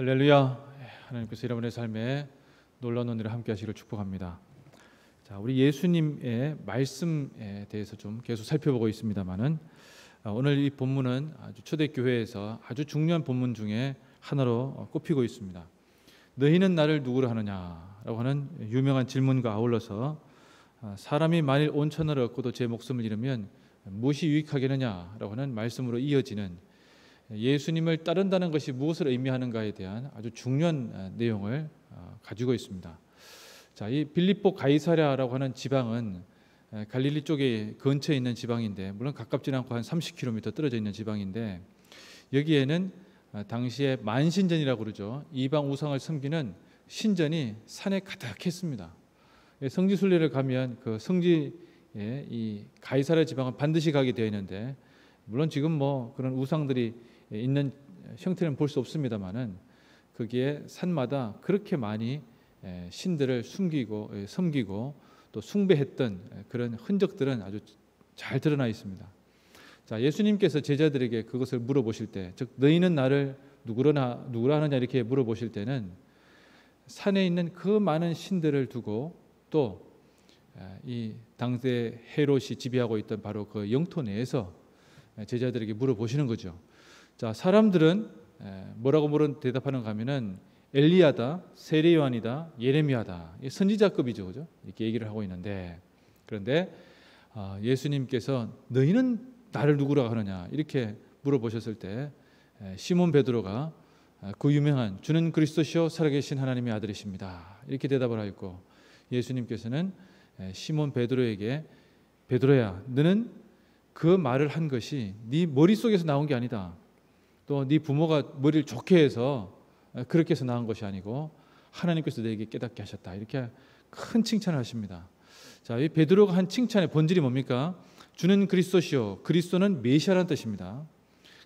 할렐루야. 하나님께서 여러분의 삶에 놀라운 은혜를 함께 하시기를 축복합니다. 자, 우리 예수님의 말씀에 대해서 좀 계속 살펴보고 있습니다만은 오늘 이 본문은 아주 초대교회에서 아주 중요한 본문 중에 하나로 꼽히고 있습니다. 너희는 나를 누구로 하느냐라고 하는 유명한 질문과 아울러서 사람이 만일 온천을 얻고도 제 목숨을 잃으면 무엇이 유익하겠느냐라고 하는 말씀으로 이어지는 예수님을 따른다는 것이 무엇을 의미하는가에 대한 아주 중요한 내용을 가지고 있습니다. 자, 이 빌립보 가이사랴라고 하는 지방은 갈릴리 쪽에 근처에 있는 지방인데, 물론 가깝지는 않고 한 30km 떨어져 있는 지방인데, 여기에는 당시에 만신전이라고 그러죠. 이방 우상을 섬기는 신전이 산에 가득했습니다. 성지 순례를 가면 그 성지에 이 가이사랴 지방은 반드시 가게 되어 있는데, 물론 지금 뭐 그런 우상들이 있는 형태는 볼 수 없습니다만은 거기에 산마다 그렇게 많이 신들을 섬기고 또 숭배했던 그런 흔적들은 아주 잘 드러나 있습니다. 자, 예수님께서 제자들에게 그것을 물어보실 때, 즉 너희는 나를 누구라 하느냐 이렇게 물어보실 때는 산에 있는 그 많은 신들을 두고 또 이 당대 헤롯이 지배하고 있던 바로 그 영토 내에서 제자들에게 물어보시는 거죠. 자, 사람들은 뭐라고 대답하는가 하면은 엘리야다, 세례 요한이다, 예레미야다, 선지자급이죠, 그죠? 이렇게 얘기를 하고 있는데, 그런데 예수님께서 너희는 나를 누구라 하느냐 이렇게 물어보셨을 때 시몬 베드로가 그 유명한 주는 그리스도시요 살아계신 하나님의 아들이십니다 이렇게 대답을 하였고, 예수님께서는 시몬 베드로에게 베드로야, 너는 그 말을 한 것이 네 머릿속에서 나온 게 아니다. 또 네 부모가 머리를 좋게 해서 그렇게 해서 나온 것이 아니고 하나님께서 너에게 깨닫게 하셨다. 이렇게 큰 칭찬을 하십니다. 자, 이 베드로가 한 칭찬의 본질이 뭡니까? 주는 그리스도시요. 그리스도는 메시아라는 뜻입니다.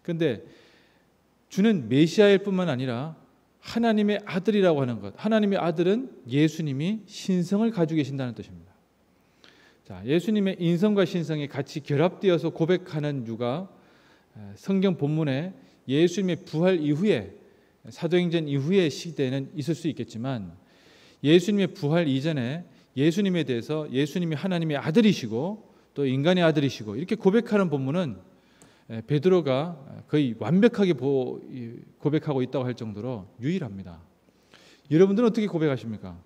그런데 주는 메시아일 뿐만 아니라 하나님의 아들이라고 하는 것. 하나님의 아들은 예수님이 신성을 가지고 계신다는 뜻입니다. 자, 예수님의 인성과 신성이 같이 결합되어서 고백하는 유가 성경 본문에 예수님의 부활 이후에, 사도행전 이후의 시대는 있을 수 있겠지만, 예수님의 부활 이전에 예수님에 대해서 예수님이 하나님의 아들이시고 또 인간의 아들이시고 이렇게 고백하는 본문은 베드로가 거의 완벽하게 고백하고 있다고 할 정도로 유일합니다. 여러분들은 어떻게 고백하십니까?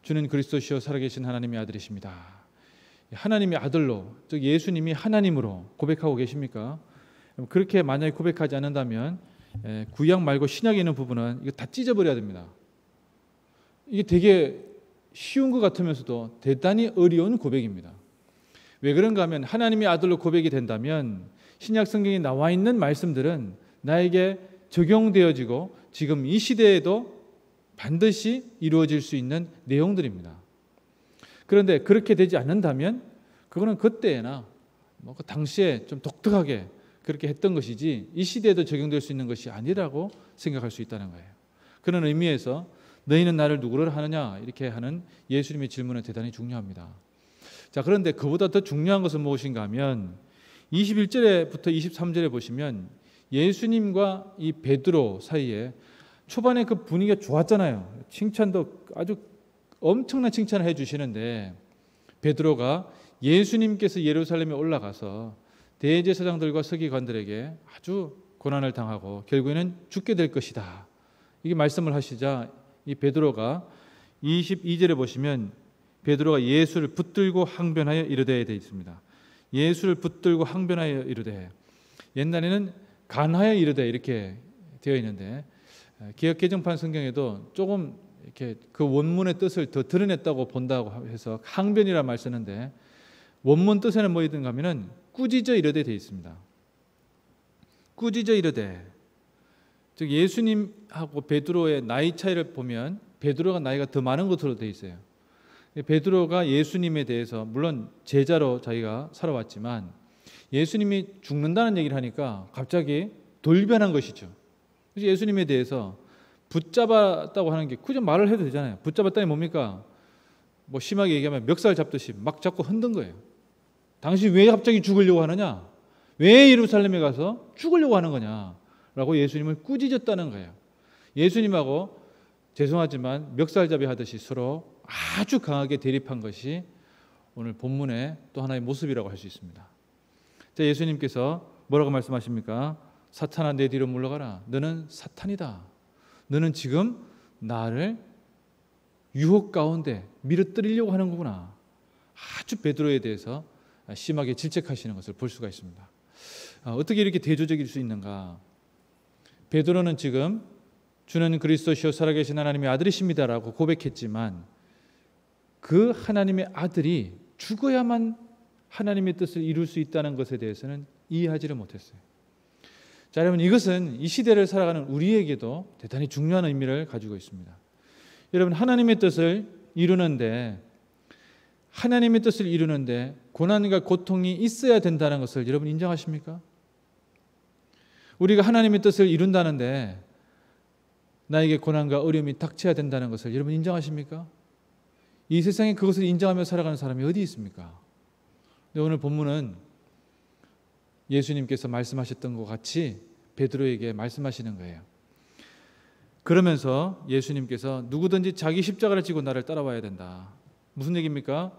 주는 그리스도시요 살아계신 하나님의 아들이십니다. 하나님의 아들로, 즉 예수님이 하나님으로 고백하고 계십니까? 그렇게 만약에 고백하지 않는다면 구약 말고 신약에 있는 부분은 이거 다 찢어버려야 됩니다. 이게 되게 쉬운 것 같으면서도 대단히 어려운 고백입니다. 왜 그런가 하면 하나님의 아들로 고백이 된다면 신약 성경에 나와 있는 말씀들은 나에게 적용되어지고 지금 이 시대에도 반드시 이루어질 수 있는 내용들입니다. 그런데 그렇게 되지 않는다면 그거는 그때나 그 당시에 좀 독특하게 그렇게 했던 것이지 이 시대에도 적용될 수 있는 것이 아니라고 생각할 수 있다는 거예요. 그런 의미에서 너희는 나를 누구를 하느냐 이렇게 하는 예수님의 질문은 대단히 중요합니다. 자, 그런데 그보다 더 중요한 것은 무엇인가 하면 21절부터 23절에 보시면 예수님과 이 베드로 사이에 초반에 그 분위기가 좋았잖아요. 칭찬도 아주 엄청난 칭찬을 해주시는데, 베드로가 예수님께서 예루살렘에 올라가서 대제사장들과 서기관들에게 아주 고난을 당하고 결국에는 죽게 될 것이다 이게 말씀을 하시자 이 베드로가 22절에 보시면 베드로가 예수를 붙들고 항변하여 이르되 되어 있습니다. 예수를 붙들고 항변하여 이르되, 옛날에는 간하여 이르되 이렇게 되어 있는데 개역 개정판 성경에도 조금 이렇게 그 원문의 뜻을 더 드러냈다고 본다고 해서 항변이라 말 쓰는데, 원문 뜻에는 뭐이든가 하면은 꾸짖어 이르되 되어 있습니다. 꾸짖어 이르되, 즉 예수님하고 베드로의 나이 차이를 보면 베드로가 나이가 더 많은 것으로 되어 있어요. 베드로가 예수님에 대해서 물론 제자로 자기가 살아왔지만 예수님이 죽는다는 얘기를 하니까 갑자기 돌변한 것이죠. 그래서 예수님에 대해서 붙잡았다고 하는 게 굳이 말을 해도 되잖아요. 붙잡았다니 뭡니까? 뭐 심하게 얘기하면 멱살 잡듯이 막 잡고 흔든 거예요. 당신 왜 갑자기 죽으려고 하느냐? 왜 예루살렘에 가서 죽으려고 하는 거냐? 라고 예수님을 꾸짖었다는 거예요. 예수님하고 죄송하지만 멱살잡이 하듯이 서로 아주 강하게 대립한 것이 오늘 본문의 또 하나의 모습이라고 할 수 있습니다. 자, 예수님께서 뭐라고 말씀하십니까? 사탄아, 내 뒤로 물러가라. 너는 사탄이다. 너는 지금 나를 유혹 가운데 밀어뜨리려고 하는 거구나. 아주 베드로에 대해서 심하게 질책하시는 것을 볼 수가 있습니다. 어떻게 이렇게 대조적일 수 있는가? 베드로는 지금 주는 그리스도시요 살아계신 하나님의 아들이십니다라고 고백했지만 그 하나님의 아들이 죽어야만 하나님의 뜻을 이룰 수 있다는 것에 대해서는 이해하지를 못했어요. 자, 여러분, 이것은 이 시대를 살아가는 우리에게도 대단히 중요한 의미를 가지고 있습니다. 여러분, 하나님의 뜻을 이루는데 고난과 고통이 있어야 된다는 것을 여러분 인정하십니까? 우리가 하나님의 뜻을 이룬다는데 나에게 고난과 어려움이 닥쳐야 된다는 것을 여러분 인정하십니까? 이 세상에 그것을 인정하며 살아가는 사람이 어디 있습니까? 근데 오늘 본문은 예수님께서 말씀하셨던 것 같이 베드로에게 말씀하시는 거예요. 그러면서 예수님께서 누구든지 자기 십자가를 지고 나를 따라와야 된다. 무슨 얘기입니까?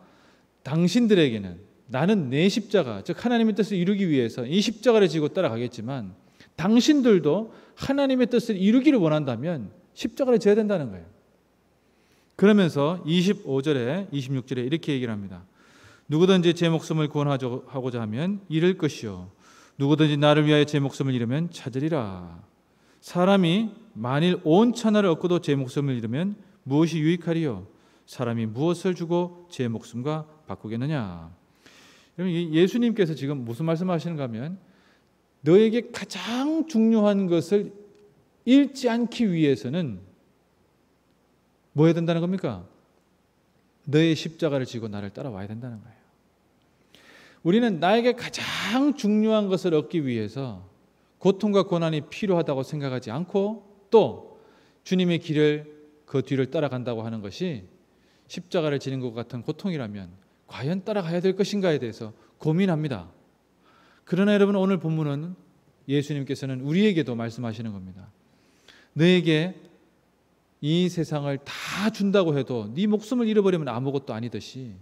당신들에게는 나는 내 십자가, 즉 하나님의 뜻을 이루기 위해서 이 십자가를 지고 따라가겠지만 당신들도 하나님의 뜻을 이루기를 원한다면 십자가를 져야 된다는 거예요. 그러면서 25절에 26절에 이렇게 얘기를 합니다. 누구든지 제 목숨을 구원하고자 하면 잃을 것이요 누구든지 나를 위하여 제 목숨을 잃으면 찾으리라. 사람이 만일 온 천하를 얻고도 제 목숨을 잃으면 무엇이 유익하리요? 사람이 무엇을 주고 제 목숨과 바꾸겠느냐? 예수님께서 지금 무슨 말씀하시는가 하면 너에게 가장 중요한 것을 잃지 않기 위해서는 뭐 해야 된다는 겁니까? 너의 십자가를 지고 나를 따라와야 된다는 거예요. 우리는 나에게 가장 중요한 것을 얻기 위해서 고통과 고난이 필요하다고 생각하지 않고 또 주님의 길을 그 뒤를 따라간다고 하는 것이 십자가를 지는 것 같은 고통이라면 과연 따라가야 될 것인가에 대해서 고민합니다. 그러나 여러분, 오늘 본문은 예수님께서는 우리에게도 말씀하시는 겁니다. 너에게 이 세상을 다 준다고 해도 네 목숨을 잃어버리면 아무것도 아니듯이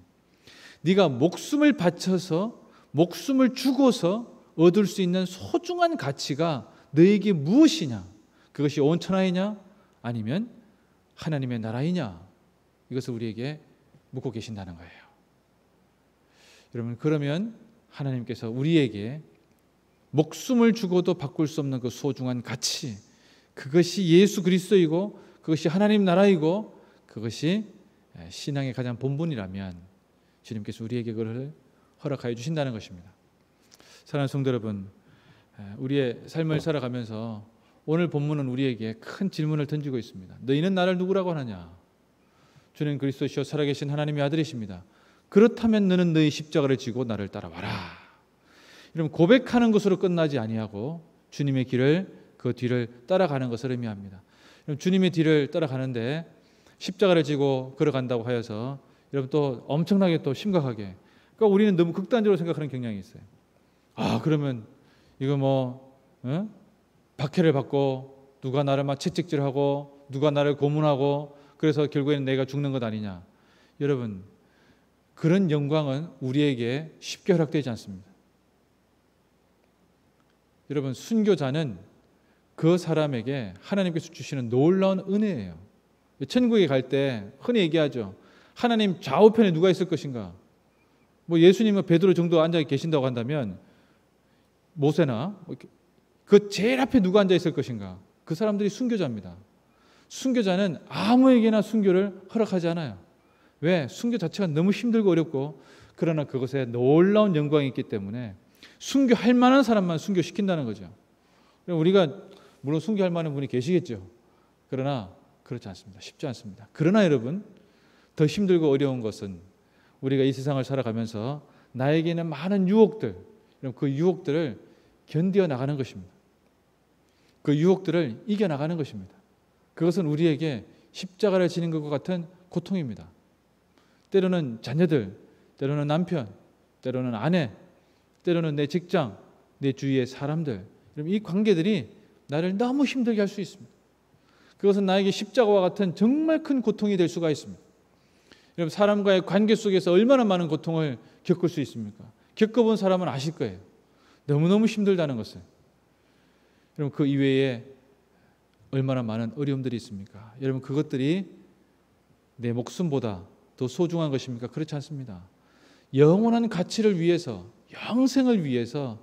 네가 목숨을 바쳐서 목숨을 주고서 얻을 수 있는 소중한 가치가 너에게 무엇이냐? 그것이 온 천하이냐? 아니면 하나님의 나라이냐? 이것을 우리에게 묻고 계신다는 거예요. 여러분, 그러면 하나님께서 우리에게 목숨을 주고도 바꿀 수 없는 그 소중한 가치, 그것이 예수 그리스도이고 그것이 하나님 나라이고 그것이 신앙의 가장 본분이라면 주님께서 우리에게 그것을 허락하여 주신다는 것입니다. 사랑하는 성도 여러분, 우리의 삶을 살아가면서 오늘 본문은 우리에게 큰 질문을 던지고 있습니다. 너희는 나를 누구라고 하느냐? 주는 그리스도시요 살아계신 하나님의 아들이십니다. 그렇다면 너는 너희 십자가를 지고 나를 따라와라. 이러면 고백하는 것으로 끝나지 아니하고 주님의 길을 그 뒤를 따라가는 것을 의미합니다. 주님의 뒤를 따라가는데 십자가를 지고 걸어간다고 하여서 여러분 또 엄청나게 또 심각하게, 그러니까 우리는 너무 극단적으로 생각하는 경향이 있어요. 그러면 이거 박해를 받고 누가 나를 막 채찍질하고 누가 나를 고문하고 그래서 결국에는 내가 죽는 것 아니냐? 여러분, 그런 영광은 우리에게 쉽게 허락되지 않습니다. 여러분, 순교자는 그 사람에게 하나님께서 주시는 놀라운 은혜예요. 천국에 갈 때 흔히 얘기하죠. 하나님 좌우편에 누가 있을 것인가? 예수님과 베드로 정도 앉아 계신다고 한다면 모세나 그 제일 앞에 누가 앉아 있을 것인가? 그 사람들이 순교자입니다. 순교자는 아무에게나 순교를 허락하지 않아요. 왜? 순교 자체가 너무 힘들고 어렵고 그러나 그것에 놀라운 영광이 있기 때문에 순교할 만한 사람만 순교시킨다는 거죠. 우리가 물론 순교할 만한 분이 계시겠죠. 그러나 그렇지 않습니다. 쉽지 않습니다. 그러나 여러분, 더 힘들고 어려운 것은 우리가 이 세상을 살아가면서 나에게는 많은 유혹들, 그 유혹들을 견디어 나가는 것입니다. 그 유혹들을 이겨나가는 것입니다. 그것은 우리에게 십자가를 지는 것과 같은 고통입니다. 때로는 자녀들, 때로는 남편, 때로는 아내, 때로는 내 직장, 내 주위의 사람들, 이 관계들이 나를 너무 힘들게 할 수 있습니다. 그것은 나에게 십자가와 같은 정말 큰 고통이 될 수가 있습니다. 여러분, 사람과의 관계 속에서 얼마나 많은 고통을 겪을 수 있습니까? 겪어본 사람은 아실 거예요. 너무너무 힘들다는 것을. 여러분, 그 이외에 얼마나 많은 어려움들이 있습니까? 여러분, 그것들이 내 목숨보다 더 소중한 것입니까? 그렇지 않습니다. 영원한 가치를 위해서, 영생을 위해서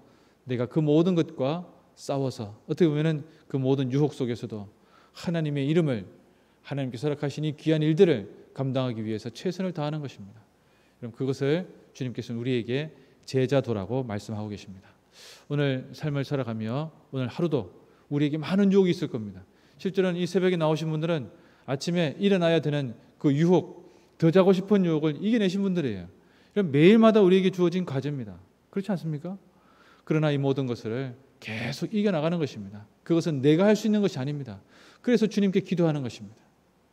내가 그 모든 것과 싸워서, 어떻게 보면 그 모든 유혹 속에서도 하나님의 이름을, 하나님께서 허락하신 이 귀한 일들을 감당하기 위해서 최선을 다하는 것입니다. 그럼 그것을 주님께서는 우리에게 제자도라고 말씀하고 계십니다. 오늘 삶을 살아가며 오늘 하루도 우리에게 많은 유혹이 있을 겁니다. 실제로는 이 새벽에 나오신 분들은 아침에 일어나야 되는 그 유혹, 더 자고 싶은 유혹을 이겨내신 분들이에요. 매일마다 우리에게 주어진 과제입니다. 그렇지 않습니까? 그러나 이 모든 것을 계속 이겨나가는 것입니다. 그것은 내가 할 수 있는 것이 아닙니다. 그래서 주님께 기도하는 것입니다.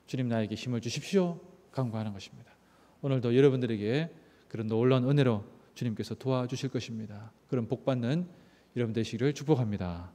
주님, 나에게 힘을 주십시오. 간구하는 것입니다. 오늘도 여러분들에게 그런 놀라운 은혜로 주님께서 도와주실 것입니다. 그런 복받는 여러분 되시기를 축복합니다.